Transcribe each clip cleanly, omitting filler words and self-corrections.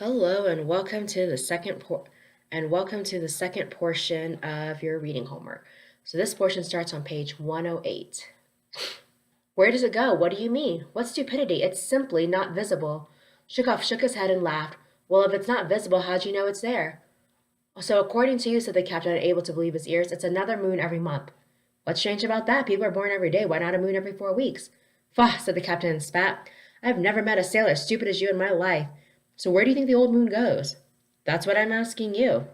Hello and welcome to the second portion of your reading homework. So this portion starts on page 108. Where does it go? What do you mean? What stupidity? It's simply not visible. Shukov shook his head and laughed. Well, if it's not visible, how'd you know it's there? So according to you, said the captain, unable to believe his ears, it's another moon every month. What's strange about that? People are born every day. Why not a moon every 4 weeks? Faugh, said the captain and spat. I've never met a sailor as stupid as you in my life. So where do you think the old moon goes? That's what I'm asking you.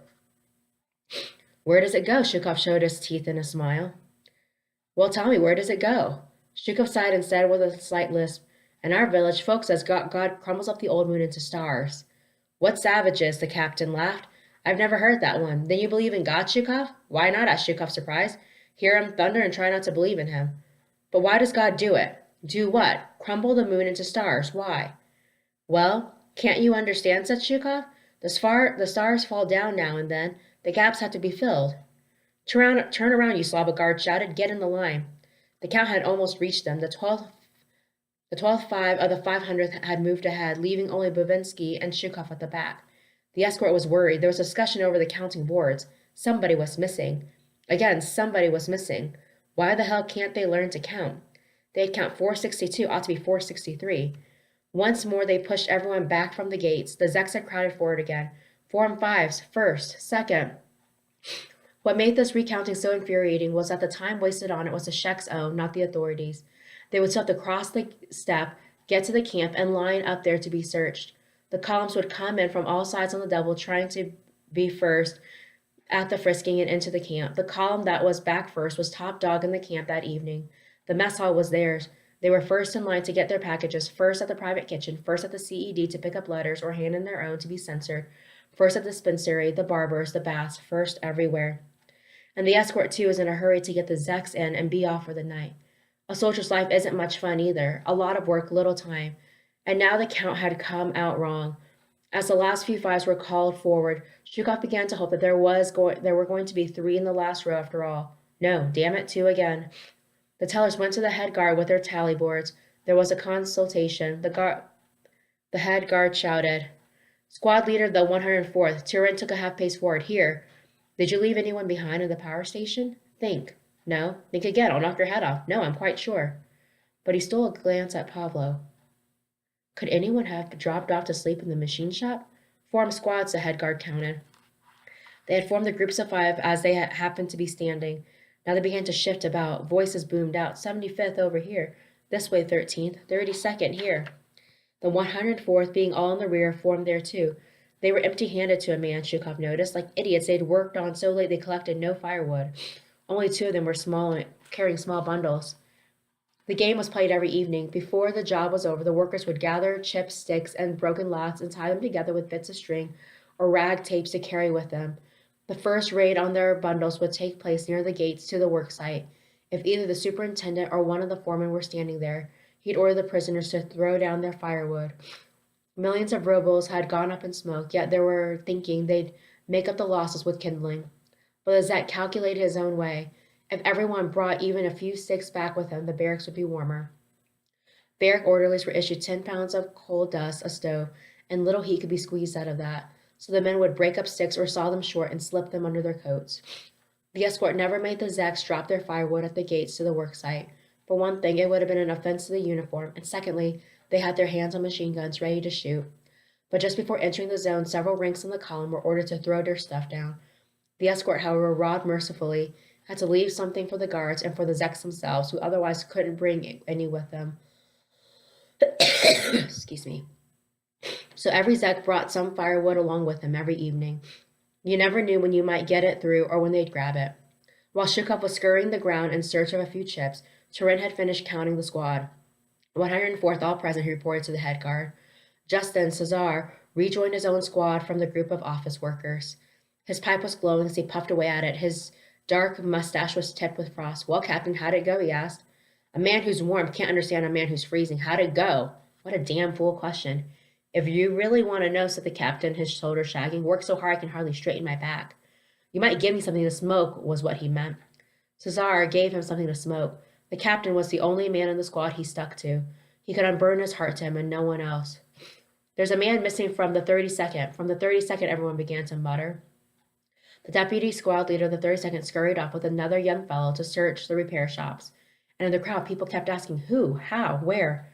Where does it go? Shukov showed his teeth in a smile. Well, tell me, where does it go? Shukov sighed and said with a slight lisp, in our village, folks says God crumbles up the old moon into stars. What savages, the captain laughed. I've never heard that one. Then you believe in God, Shukov? Why not? asked Shukov, surprised. Hear him thunder and try not to believe in him. But why does God do it? Do what? Crumble the moon into stars. Why? Well, can't you understand, said Shukov? The stars fall down now and then. The gaps have to be filled. Turn around, you slob, a guard shouted. Get in the line. The count had almost reached them. The twelfth five of the 500th had moved ahead, leaving only Bavinsky and Shukov at the back. The escort was worried. There was discussion over the counting boards. Somebody was missing. Again, somebody was missing. Why the hell can't they learn to count? They'd count 462, ought to be 463. Once more they pushed everyone back from the gates. The Zeks had crowded forward again. 4 and 5s, first, second. What made this recounting so infuriating was that the time wasted on it was the Shek's own, not the authorities. They would still have to cross the step, get to the camp, and line up there to be searched. The columns would come in from all sides on the double, trying to be first at the frisking and into the camp. The column that was back first was top dog in the camp that evening. The mess hall was theirs. They were first in line to get their packages, first at the private kitchen, first at the CED to pick up letters or hand in their own to be censored, first at the dispensary, the barbers, the baths, first everywhere. And the escort, too, is in a hurry to get the Zeks in and be off for the night. A soldier's life isn't much fun either. A lot of work, little time. And now the count had come out wrong. As the last few fives were called forward, Shukov began to hope that there were going to be 3 in the last row after all. No, damn it, 2 again. The tellers went to the head guard with their tally boards. There was a consultation. The head guard shouted. Squad leader, the 104th. Turin took a half pace forward. Here. Did you leave anyone behind in the power station? Think. No. Think again. I'll knock your head off. No, I'm quite sure. But he stole a glance at Pavlo. Could anyone have dropped off to sleep in the machine shop? 4 squads, the head guard counted. They had formed the groups of 5 as they happened to be standing. Now they began to shift about. Voices boomed out. 75th over here. This way, 13th. 32nd here. The 104th, being all in the rear, formed there too. They were empty-handed to a man, Shukov noticed. Like idiots, they'd worked on so late they collected no firewood. Only 2 of them were carrying small bundles. The game was played every evening. Before the job was over, the workers would gather chips, sticks, and broken lots and tie them together with bits of string or rag tapes to carry with them. The first raid on their bundles would take place near the gates to the work site. If either the superintendent or one of the foremen were standing there, he'd order the prisoners to throw down their firewood. Millions of rubles had gone up in smoke, yet they were thinking they'd make up the losses with kindling. But the Zek calculated his own way. If everyone brought even a few sticks back with them, the barracks would be warmer. Barrack orderlies were issued 10 pounds of coal dust a stove, and little heat could be squeezed out of that. So the men would break up sticks or saw them short and slip them under their coats. The escort never made the Zeks drop their firewood at the gates to the work site. For one thing, it would have been an offense to the uniform, and secondly, they had their hands on machine guns ready to shoot. But just before entering the zone, several ranks in the column were ordered to throw their stuff down. The escort, however, rod mercifully, had to leave something for the guards and for the Zeks themselves, who otherwise couldn't bring any with them. Excuse me. So every Zek brought some firewood along with him every evening. You never knew when you might get it through or when they'd grab it. While Shukov was scurrying the ground in search of a few chips, Turin had finished counting the squad. 104th, all present, he reported to the head guard. Just then, Cesar rejoined his own squad from the group of office workers. His pipe was glowing as he puffed away at it. His dark mustache was tipped with frost. Well, Captain, how'd it go? He asked. A man who's warm can't understand a man who's freezing. How'd it go? What a damn fool question. If you really want to know, said the captain, his shoulders shagging, work so hard I can hardly straighten my back. You might give me something to smoke, was what he meant. Cesar gave him something to smoke. The captain was the only man in the squad he stuck to. He could unburden his heart to him and no one else. There's a man missing from the 32nd. From the 32nd, everyone began to mutter. The deputy squad leader of the 32nd scurried off with another young fellow to search the repair shops. And in the crowd, people kept asking who, how, where.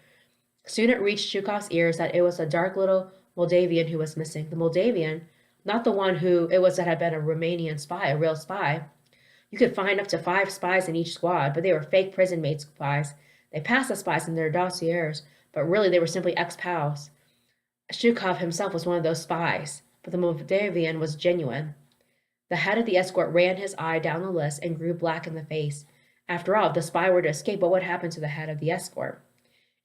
Soon it reached Zhukov's ears that it was a dark little Moldavian who was missing. The Moldavian, not the one who it was that had been a Romanian spy, a real spy. You could find up to 5 spies in each squad, but they were fake prison-made spies. They passed as spies in their dossiers, but really they were simply ex-pals. Zhukov himself was one of those spies, but the Moldavian was genuine. The head of the escort ran his eye down the list and grew black in the face. After all, if the spy were to escape, what would happen to the head of the escort?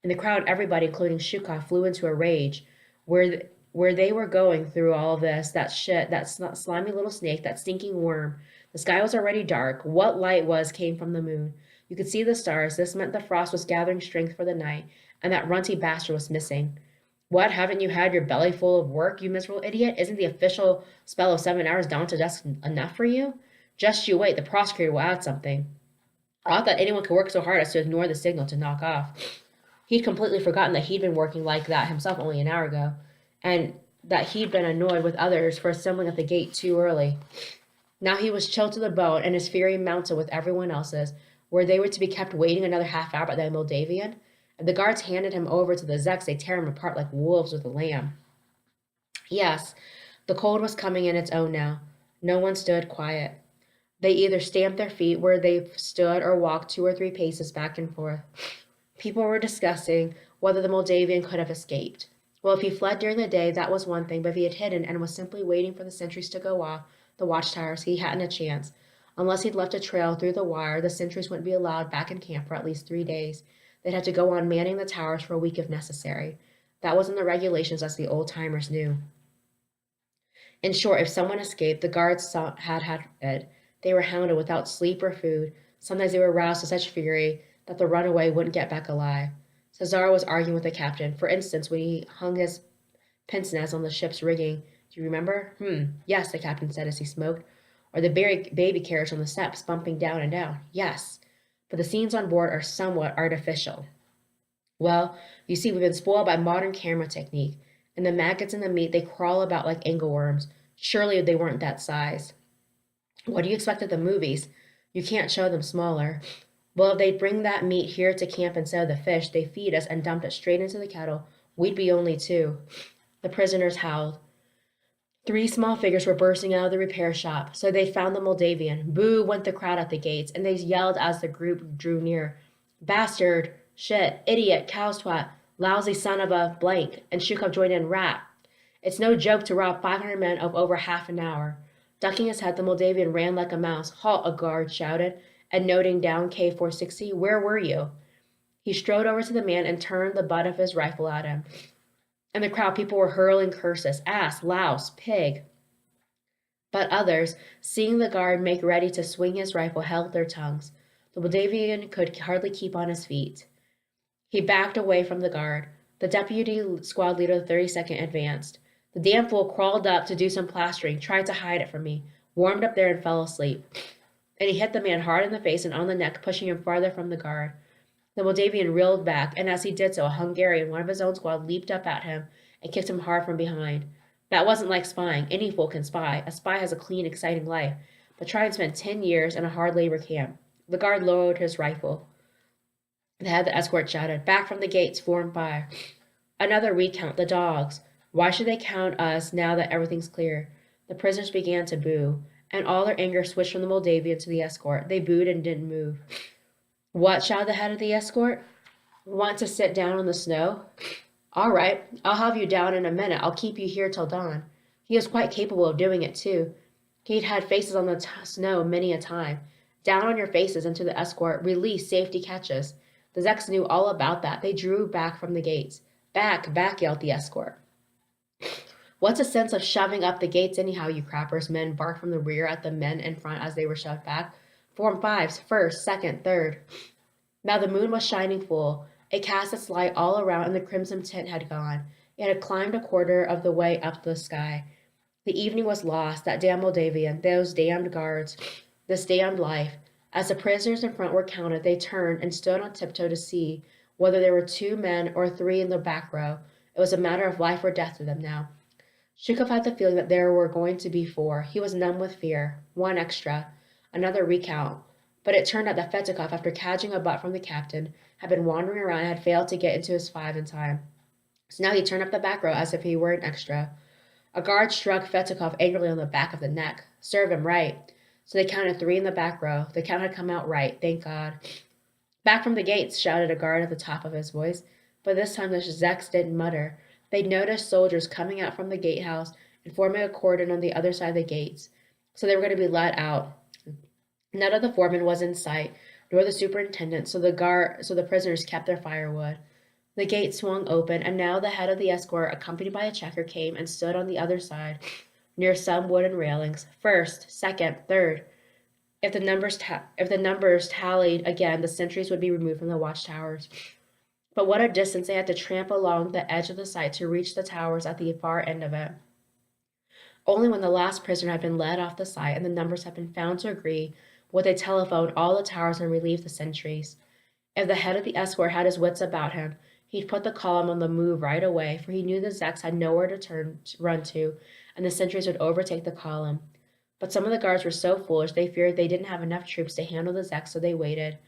In the crowd, everybody, including Zhukov, flew into a rage. Where they were going through all of this, that shit, that slimy little snake, that stinking worm. The sky was already dark. What light came from the moon. You could see the stars. This meant the frost was gathering strength for the night, and that runty bastard was missing. What, haven't you had your belly full of work, you miserable idiot? Isn't the official spell of 7 hours down to dusk enough for you? Just you wait, the prosecutor will add something. I thought that anyone could work so hard as to ignore the signal to knock off. He'd completely forgotten that he'd been working like that himself only an hour ago, and that he'd been annoyed with others for assembling at the gate too early. Now he was chilled to the bone, and his fury mounted with everyone else's, where they were to be kept waiting another half hour by the Moldavian. If the guards handed him over to the Zeks, they'd tear him apart like wolves with a lamb. Yes, the cold was coming in its own now. No one stood quiet. They either stamped their feet where they stood or walked 2 or 3 paces back and forth. People were discussing whether the Moldavian could have escaped. Well, if he fled during the day, that was one thing, but if he had hidden and was simply waiting for the sentries to go off the watchtowers, he hadn't a chance. Unless he'd left a trail through the wire, the sentries wouldn't be allowed back in camp for at least 3 days. They'd have to go on manning the towers for a week if necessary. That was in the regulations, as the old-timers knew. In short, if someone escaped, the guards had it. They were hounded without sleep or food. Sometimes they were roused to such fury that the runaway wouldn't get back alive. Cesar was arguing with the captain. For instance, when he hung his pince-nez on the ship's rigging. Do you remember? Yes, the captain said as he smoked. Or the baby carriage on the steps, bumping down and down. Yes, but the scenes on board are somewhat artificial. Well, you see, we've been spoiled by modern camera technique, and the maggots in the meat, they crawl about like angleworms. Surely they weren't that size. What do you expect at the movies? You can't show them smaller. Well, if they'd bring that meat here to camp instead of the fish, they feed us and dump it straight into the kettle, we'd be only 2. The prisoners howled. 3 small figures were bursting out of the repair shop, so they found the Moldavian. Boo went the crowd at the gates, and they yelled as the group drew near. Bastard, shit, idiot, cow's twat, lousy son of a blank, and Zhukov joined in rap. It's no joke to rob 500 men of over half an hour. Ducking his head, the Moldavian ran like a mouse. Halt, a guard shouted, and noting down K460, where were you? He strode over to the man and turned the butt of his rifle at him. In the crowd, people were hurling curses, ass, louse, pig. But others, seeing the guard make ready to swing his rifle, held their tongues. The Moldavian could hardly keep on his feet. He backed away from the guard. The deputy squad leader of the 32nd advanced. The damn fool crawled up to do some plastering, tried to hide it from me, warmed up there and fell asleep. And he hit the man hard in the face and on the neck, pushing him farther from the guard. The Moldavian reeled back, and as he did so, a Hungarian, one of his own squad, leaped up at him and kicked him hard from behind. That wasn't like spying. Any fool can spy. A spy has a clean, exciting life. But try and spend 10 years in a hard labor camp. The guard lowered his rifle. The head of the escort shouted, back from the gates, form fire. Another recount, the dogs. Why should they count us now that everything's clear? The prisoners began to boo, and all their anger switched from the Moldavian to the escort. They booed and didn't move. What, shouted the head of the escort? Want to sit down on the snow? All right, I'll have you down in a minute. I'll keep you here till dawn. He was quite capable of doing it, too. He'd had faces on the snow many a time. Down on your faces into the escort, release, safety catches. The Zeks knew all about that. They drew back from the gates. Back, back, yelled the escort. What's a sense of shoving up the gates anyhow, you crappers? Men barked from the rear at the men in front as they were shoved back. Form fives, first, second, third. Now the moon was shining full. It cast its light all around, and the crimson tint had gone. It had climbed a quarter of the way up the sky. The evening was lost, that damn Moldavian, those damned guards, this damned life. As the prisoners in front were counted, they turned and stood on tiptoe to see whether there were 2 men or 3 in the back row. It was a matter of life or death to them now. Shukov had the feeling that there were going to be 4. He was numb with fear. 1 extra. Another recount. But it turned out that Fetikov, after catching a butt from the captain, had been wandering around and had failed to get into his 5 in time. So now he turned up the back row as if he were an extra. A guard struck Fetikov angrily on the back of the neck. Serve him right. So they counted 3 in the back row. The count had come out right, thank God. Back from the gates, shouted a guard at the top of his voice. But this time the Zeks didn't mutter. They'd noticed soldiers coming out from the gatehouse and forming a cordon on the other side of the gates. So they were going to be let out. None of the foremen was in sight, nor the superintendent, so the prisoners kept their firewood. The gate swung open, and now the head of the escort, accompanied by a checker, came and stood on the other side, near some wooden railings. First, second, third. If the numbers tallied again, the sentries would be removed from the watchtowers. But what a distance they had to tramp along the edge of the site to reach the towers at the far end of it. Only when the last prisoner had been led off the site and the numbers had been found to agree would they telephone all the towers and relieve the sentries. If the head of the escort had his wits about him, he'd put the column on the move right away, for he knew the Zeks had nowhere to run to, and the sentries would overtake the column. But some of the guards were so foolish they feared they didn't have enough troops to handle the Zeks, so they waited.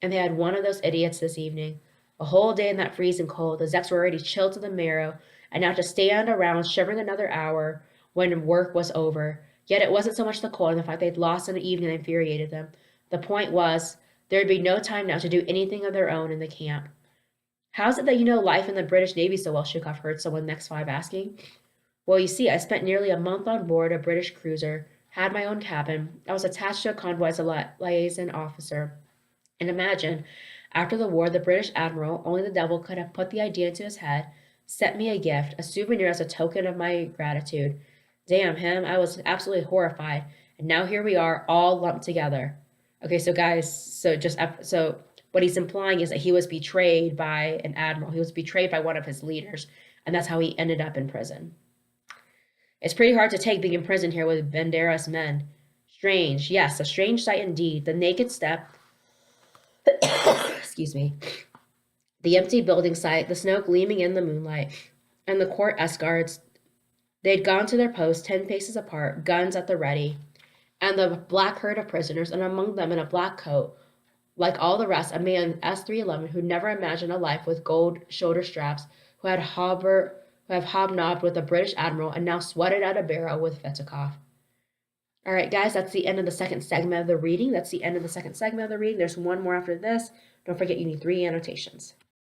And they had one of those idiots this evening. A whole day in that freezing cold, the Zeks were already chilled to the marrow, and now to stand around shivering another hour when work was over. Yet it wasn't so much the cold and the fact they'd lost in the evening that infuriated them. The point was, there'd be no time now to do anything of their own in the camp. How's it that you know life in the British Navy so well? Shukov heard someone next 5 asking. Well, you see, I spent nearly a month on board a British cruiser, had my own cabin. I was attached to a convoy as a liaison officer. And imagine, after the war, the British admiral, only the devil could have put the idea into his head, sent me a gift, a souvenir as a token of my gratitude. Damn him, I was absolutely horrified. And now here we are, all lumped together. Okay, so guys, so what he's implying is that he was betrayed by an admiral. He was betrayed by one of his leaders, and that's how he ended up in prison. It's pretty hard to take being imprisoned here with Banderas men. Strange, yes, a strange sight indeed. The naked steppe, excuse me, the empty building site, the snow gleaming in the moonlight, and the court escorts. They'd gone to their posts 10 paces apart, guns at the ready, and the black herd of prisoners, and among them in a black coat, like all the rest, a man S311 who'd never imagined a life with gold shoulder straps, who have hobnobbed with a British admiral and now sweated at a barrel with Fetikov. All right, guys, that's the end of the second segment of the reading. There's one more after this. Don't forget you need 3 annotations.